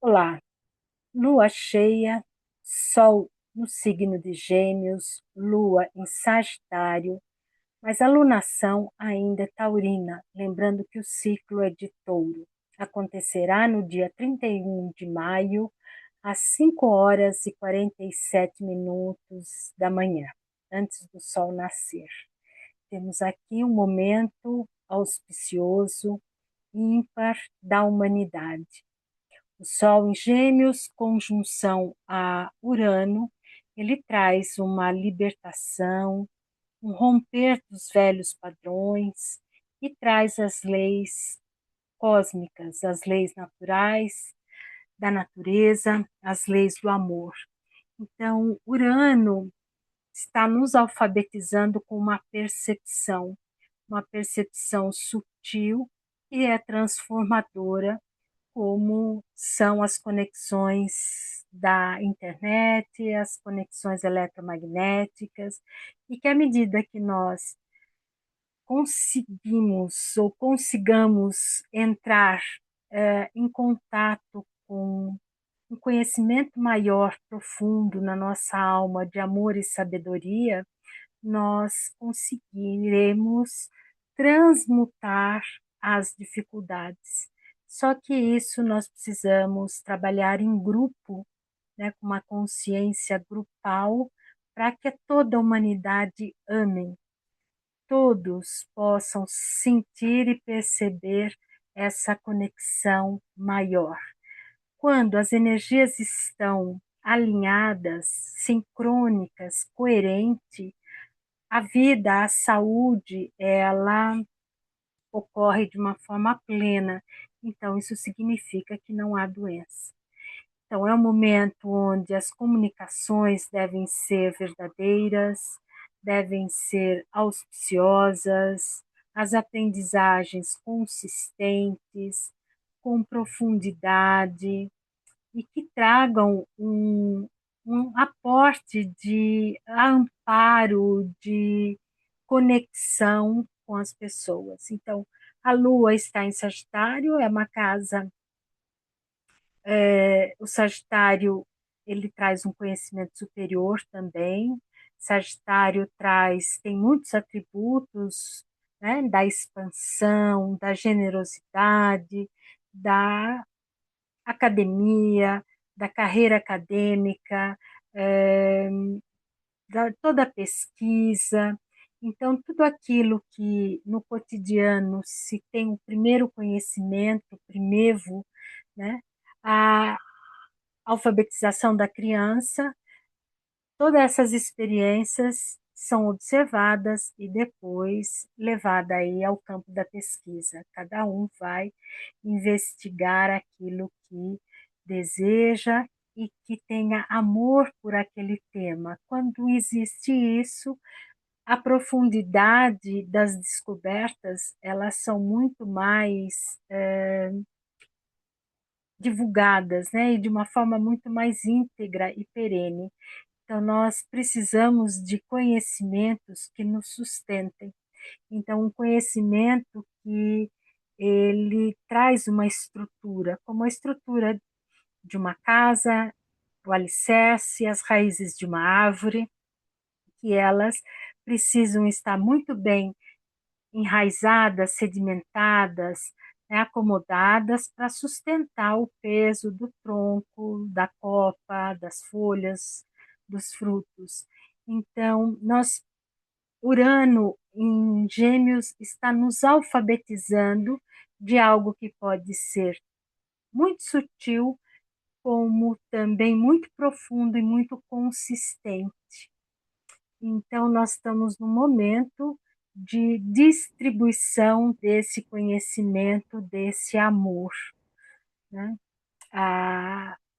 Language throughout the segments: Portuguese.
Olá, lua cheia, sol no signo de Gêmeos, lua em Sagitário, mas a lunação ainda é taurina, lembrando que o ciclo é de Touro. Acontecerá no dia 31 de maio, às 5 horas e 47 minutos da manhã, antes do sol nascer. Temos aqui um momento auspicioso, ímpar da humanidade. O Sol em Gêmeos, conjunção a Urano, ele traz uma libertação, um romper dos velhos padrões e traz as leis cósmicas, as leis naturais da natureza, as leis do amor. Então, Urano está nos alfabetizando com uma percepção sutil e é transformadora como são as conexões da internet, as conexões eletromagnéticas, e que à medida que nós conseguimos ou consigamos entrar em contato com um conhecimento maior, profundo na nossa alma de amor e sabedoria, nós conseguiremos transmutar as dificuldades. Só que isso nós precisamos trabalhar em grupo, né, com uma consciência grupal, para que toda a humanidade amem, todos possam sentir e perceber essa conexão maior. Quando as energias estão alinhadas, sincrônicas, coerentes, a vida, a saúde, ela ocorre de uma forma plena. Então, isso significa que não há doença. Então, é um momento onde as comunicações devem ser verdadeiras, devem ser auspiciosas, as aprendizagens consistentes, com profundidade, e que tragam um aporte de amparo, de conexão com as pessoas. Então, a Lua está em Sagitário, é uma casa, o Sagitário ele traz um conhecimento superior também. Sagitário tem muitos atributos, né, da expansão, da generosidade, da academia, da carreira acadêmica, é, toda a pesquisa. Então, tudo aquilo que no cotidiano se tem o primeiro conhecimento, o primevo, né? A alfabetização da criança, todas essas experiências são observadas e depois levada aí ao campo da pesquisa. Cada um vai investigar aquilo que deseja e que tenha amor por aquele tema. Quando existe isso, a profundidade das descobertas, elas são muito mais divulgadas, né? E de uma forma muito mais íntegra e perene. Então, nós precisamos de conhecimentos que nos sustentem. Então, um conhecimento que ele traz uma estrutura, como a estrutura de uma casa, o alicerce, as raízes de uma árvore, que elas precisam estar muito bem enraizadas, sedimentadas, né, acomodadas para sustentar o peso do tronco, da copa, das folhas, dos frutos. Então, Urano em Gêmeos está nos alfabetizando de algo que pode ser muito sutil, como também muito profundo e muito consistente. Então, nós estamos no momento de distribuição desse conhecimento, desse amor, né?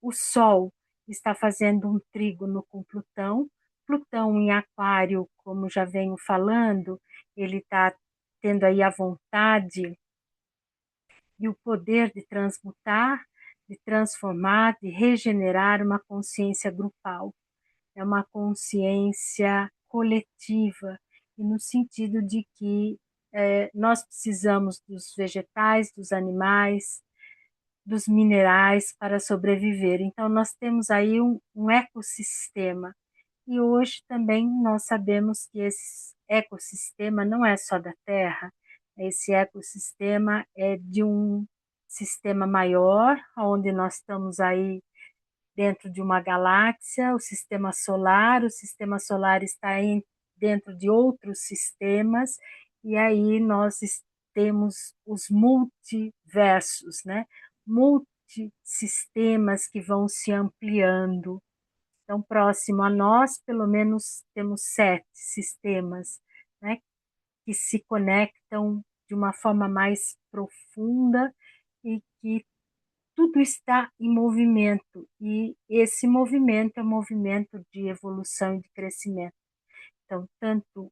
O Sol está fazendo um trígono com Plutão. Plutão em Aquário, como já venho falando, ele está tendo aí a vontade e o poder de transmutar, de transformar, de regenerar uma consciência grupal. É uma consciência coletiva, e no sentido de que nós precisamos dos vegetais, dos animais, dos minerais para sobreviver. Então, nós temos aí um ecossistema. E hoje também nós sabemos que esse ecossistema não é só da Terra, esse ecossistema é de um sistema maior, onde nós estamos aí dentro de uma galáxia, o sistema solar está dentro de outros sistemas, e aí nós temos os multiversos, né? Multisistemas que vão se ampliando. Então, próximo a nós, pelo menos temos 7 sistemas, né, que se conectam de uma forma mais profunda e que tudo está em movimento. E esse movimento é um movimento de evolução e de crescimento. Então, tanto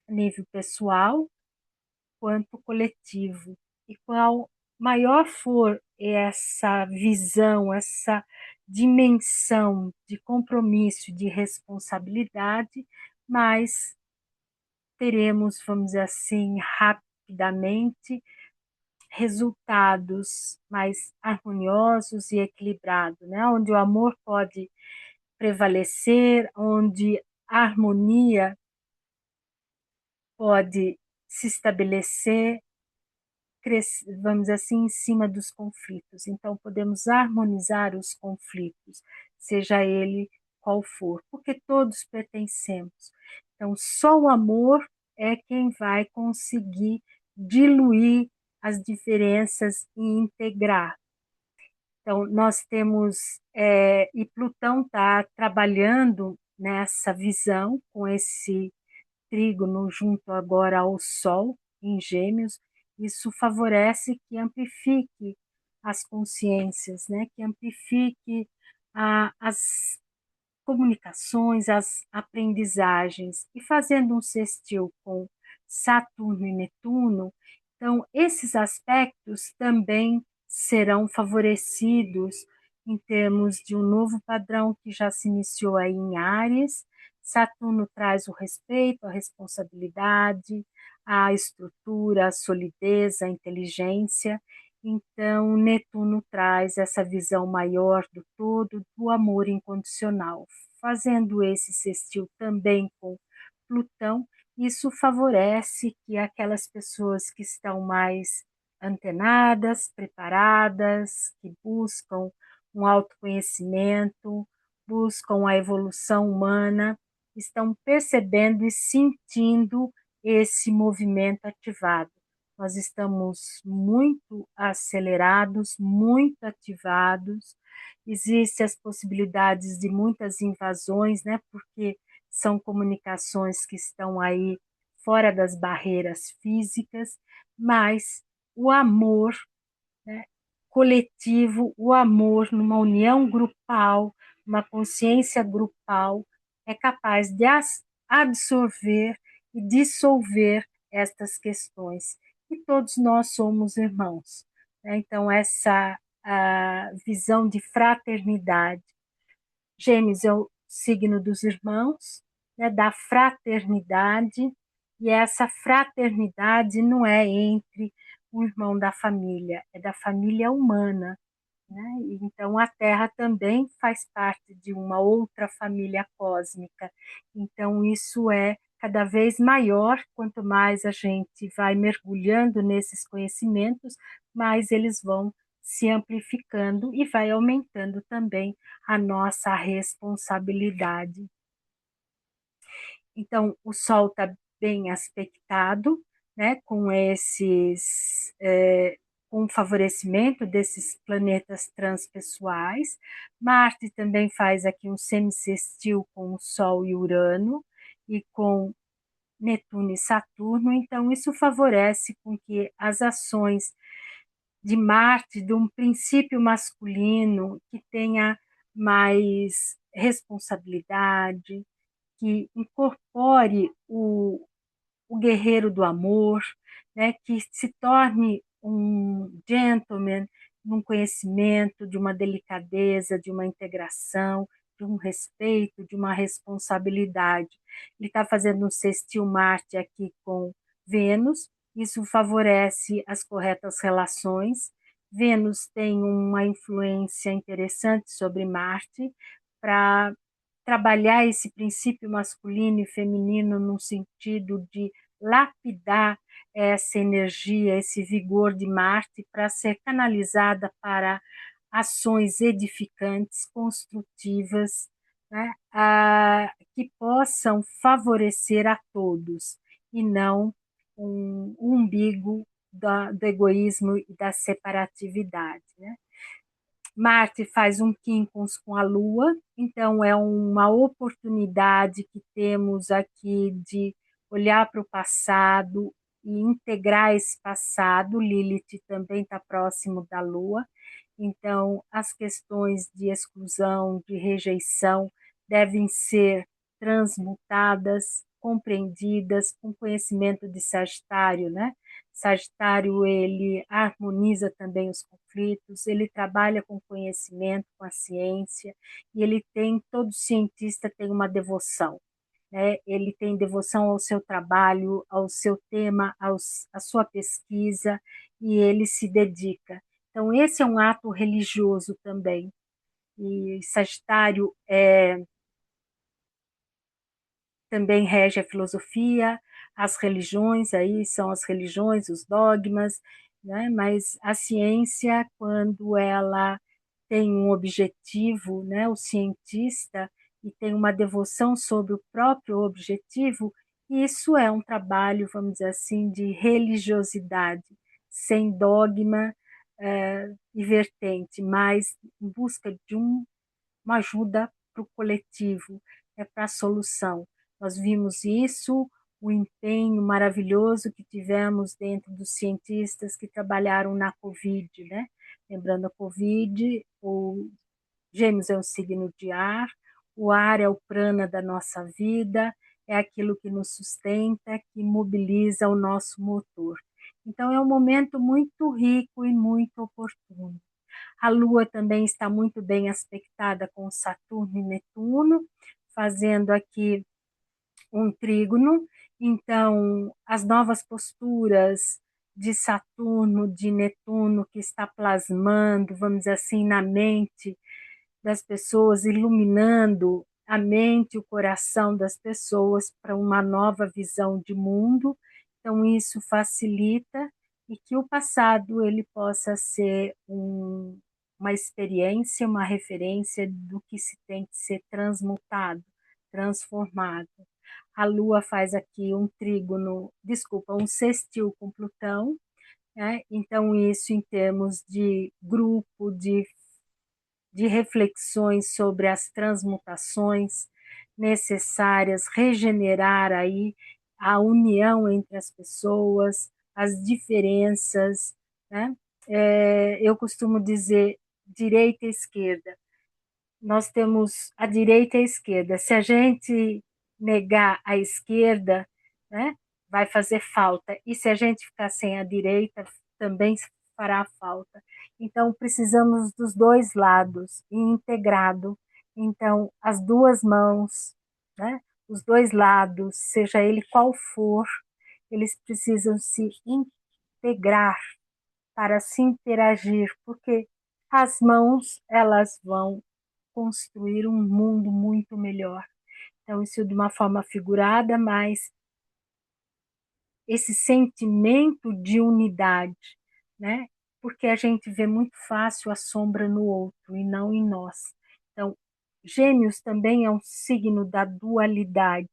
a nível pessoal quanto coletivo. E qual maior for essa visão, essa dimensão de compromisso, de responsabilidade, mais teremos, vamos dizer assim, rapidamente resultados mais harmoniosos e equilibrados, né? Onde o amor pode prevalecer, onde a harmonia pode se estabelecer, vamos dizer assim, em cima dos conflitos. Então, podemos harmonizar os conflitos, seja ele qual for, porque todos pertencemos. Então, só o amor é quem vai conseguir diluir as diferenças e integrar. Então, nós temos, e Plutão está trabalhando nessa visão, com esse trígono junto agora ao Sol, em Gêmeos, isso favorece que amplifique as consciências, né? Que amplifique as comunicações, as aprendizagens. E fazendo um sextil com Saturno e Netuno, então esses aspectos também serão favorecidos em termos de um novo padrão que já se iniciou aí em Áries. Saturno traz o respeito, a responsabilidade, a estrutura, a solidez, a inteligência. Então, Netuno traz essa visão maior do todo, do amor incondicional. Fazendo esse sextil também com Plutão, isso favorece que aquelas pessoas que estão mais antenadas, preparadas, que buscam um autoconhecimento, buscam a evolução humana, estão percebendo e sentindo esse movimento ativado. Nós estamos muito acelerados, muito ativados. Existem as possibilidades de muitas invasões, né? Porque são comunicações que estão aí fora das barreiras físicas, mas o amor, né, coletivo, o amor numa união grupal, uma consciência grupal, é capaz de absorver e dissolver estas questões. E todos nós somos irmãos, né? Então, essa a visão de fraternidade. Gêmeos é o signo dos irmãos, né, da fraternidade, e essa fraternidade não é entre um irmão da família, é da família humana, né? Então, a Terra também faz parte de uma outra família cósmica. Então, isso é cada vez maior, quanto mais a gente vai mergulhando nesses conhecimentos, mais eles vão se amplificando e vai aumentando também a nossa responsabilidade. Então, o Sol está bem aspectado, né, com com o favorecimento desses planetas transpessoais. Marte também faz aqui um semissextil com o Sol e Urano e com Netuno e Saturno. Então, isso favorece com que as ações de Marte, de um princípio masculino que tenha mais responsabilidade, que incorpore o guerreiro do amor, né, que se torne um gentleman, um conhecimento, de uma delicadeza, de uma integração, de um respeito, de uma responsabilidade. Ele está fazendo um sextil Marte aqui com Vênus, isso favorece as corretas relações, Vênus tem uma influência interessante sobre Marte para trabalhar esse princípio masculino e feminino no sentido de lapidar essa energia, esse vigor de Marte para ser canalizada para ações edificantes, construtivas, né, que possam favorecer a todos e não um umbigo do egoísmo e da separatividade. Né? Marte faz um quincunx com a Lua, então é uma oportunidade que temos aqui de olhar para o passado e integrar esse passado. Lilith também está próximo da Lua, então as questões de exclusão, de rejeição, devem ser transmutadas, compreendidas com conhecimento de Sagitário, né? Sagitário, ele harmoniza também os conflitos, ele trabalha com conhecimento, com a ciência, e ele tem, todo cientista tem uma devoção, né? Ele tem devoção ao seu trabalho, ao seu tema, à sua pesquisa, e ele se dedica. Então, esse é um ato religioso também. E Sagitário também rege a filosofia, as religiões, aí são as religiões, os dogmas, né? Mas a ciência, quando ela tem um objetivo, né? O cientista, e tem uma devoção sobre o próprio objetivo, isso é um trabalho, vamos dizer assim, de religiosidade, sem dogma e vertente, mas em busca de uma ajuda para o coletivo, para a solução. Nós vimos isso, o empenho maravilhoso que tivemos dentro dos cientistas que trabalharam na Covid, né? Lembrando a Covid, o Gêmeos é um signo de ar, o ar é o prana da nossa vida, é aquilo que nos sustenta, que mobiliza o nosso motor. Então, é um momento muito rico e muito oportuno. A Lua também está muito bem aspectada com Saturno e Netuno, fazendo aqui um trígono. Então, as novas posturas de Saturno, de Netuno, que está plasmando, vamos dizer assim, na mente das pessoas, iluminando a mente e o coração das pessoas para uma nova visão de mundo. Então, isso facilita e que o passado ele possa ser uma experiência, uma referência do que se tem que ser transmutado, transformado. A Lua faz aqui um trígono, desculpa, um sextil com Plutão, né? Então, isso em termos de grupo, de reflexões sobre as transmutações necessárias, regenerar aí a união entre as pessoas, as diferenças, né? Eu costumo dizer direita e esquerda. Nós temos a direita e a esquerda. Se a gente negar a esquerda, né, vai fazer falta. E se a gente ficar sem a direita, também fará falta. Então, precisamos dos dois lados e integrado. Então, as duas mãos, né, os dois lados, seja ele qual for, eles precisam se integrar para se interagir, porque as mãos, elas vão construir um mundo muito melhor. Então, isso de uma forma figurada, mas esse sentimento de unidade, né? Porque a gente vê muito fácil a sombra no outro e não em nós. Então, Gêmeos também é um signo da dualidade.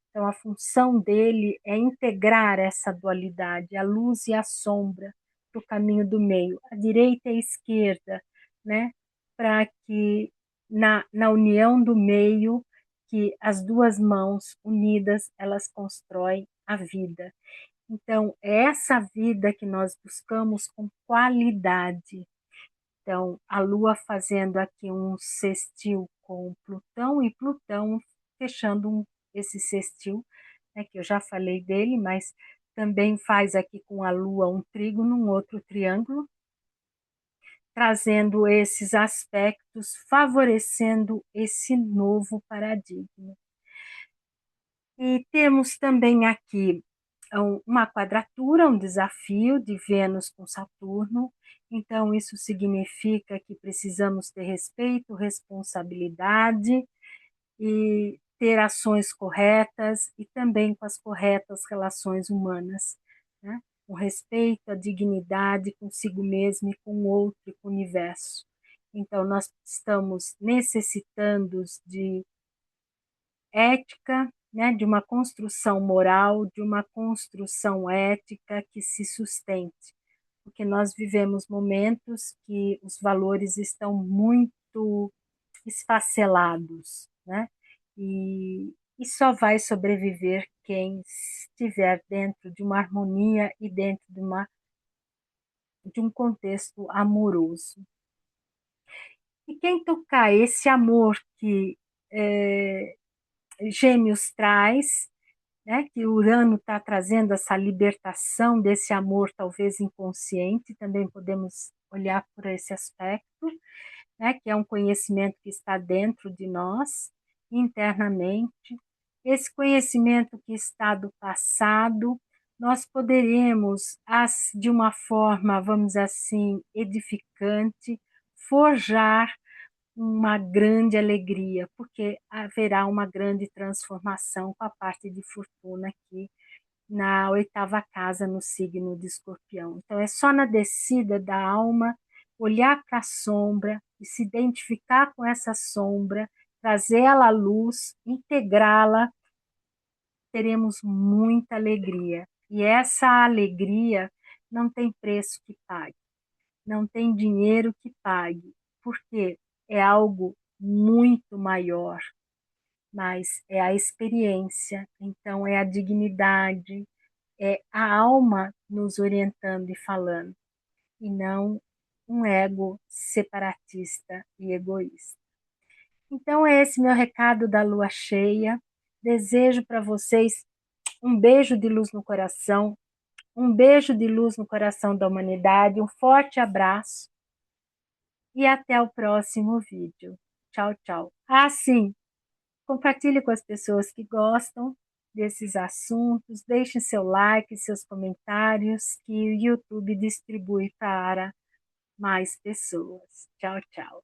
Então, a função dele é integrar essa dualidade, a luz e a sombra, para o caminho do meio, a direita e a esquerda, né? Para que na união do meio, que as duas mãos unidas, elas constroem a vida. Então, é essa vida que nós buscamos com qualidade. Então, a Lua fazendo aqui um sextil com Plutão e Plutão fechando esse sextil, né, que eu já falei dele, mas também faz aqui com a Lua um trígono, um outro triângulo, trazendo esses aspectos, favorecendo esse novo paradigma. E temos também aqui uma quadratura, um desafio de Vênus com Saturno. Então, isso significa que precisamos ter respeito, responsabilidade e ter ações corretas e também com as corretas relações humanas, né? Com respeito à dignidade consigo mesmo e com o outro e com o universo. Então, nós estamos necessitando de ética, né, de uma construção moral, de uma construção ética que se sustente, porque nós vivemos momentos que os valores estão muito esfacelados, né? E só vai sobreviver quem estiver dentro de uma harmonia e dentro de um contexto amoroso. E quem tocar esse amor que Gêmeos traz, né, que Urano está trazendo essa libertação desse amor talvez inconsciente, também podemos olhar por esse aspecto, né, que é um conhecimento que está dentro de nós, internamente. Esse conhecimento que está do passado, nós poderemos, de uma forma, vamos dizer assim, edificante, forjar uma grande alegria, porque haverá uma grande transformação com a parte de fortuna aqui na oitava casa, no signo de Escorpião. Então, é só na descida da alma olhar para a sombra e se identificar com essa sombra, trazê-la à luz, integrá-la, teremos muita alegria. E essa alegria não tem preço que pague, não tem dinheiro que pague, porque é algo muito maior, mas é a experiência, então é a dignidade, é a alma nos orientando e falando, e não um ego separatista e egoísta. Então, é esse meu recado da lua cheia. Desejo para vocês um beijo de luz no coração, um beijo de luz no coração da humanidade, um forte abraço e até o próximo vídeo. Tchau, tchau. Ah, sim, compartilhe com as pessoas que gostam desses assuntos, deixe seu like, seus comentários, que o YouTube distribui para mais pessoas. Tchau, tchau.